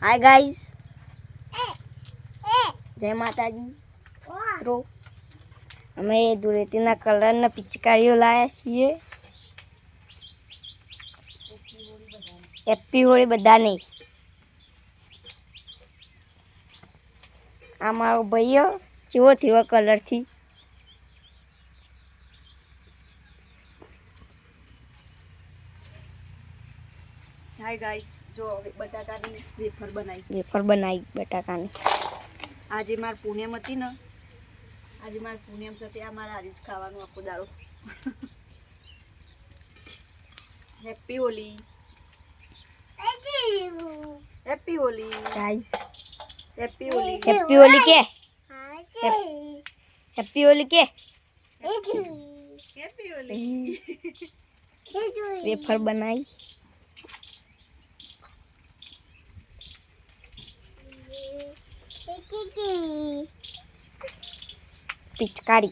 Hi guys, जय माताजी। મિત્રો અમે ધૂળેટીના કલરના પિચકારીઓ લાયા છીએ। હેપી હોળી બધાને। આ મારો ભાઈઓ કેવો થયો કલરથી। हाय गाइस, जो बटाकानी वेफर बनाई बटाकानी। आज मार पुण्यम थी न, आज मार पुण्यम से मारा आज खावानुं आखो दाड़ो। Happy Holi, happy Holi guys, happy Holi, happy Holi के हैप्पी होली के हैप्पी होली। वेफर बनाई। पिचकारी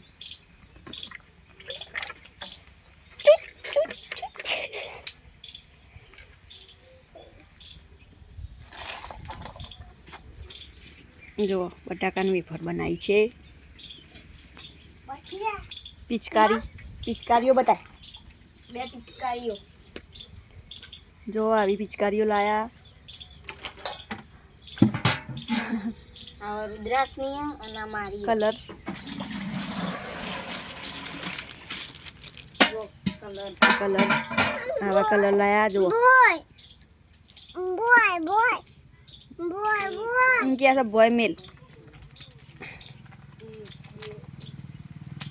जो बटाकानी वेफर बनाई छे। पिचकारी पिचकारीओ बता बे पिचकारीओ जो आवी पिचकारीओ लाया। और रुद्राक्षनी અને મારી कलर જો કલર कलर आवा कलर लाया। जो boy boy boy boy boy इनके ऐसा बॉय मेल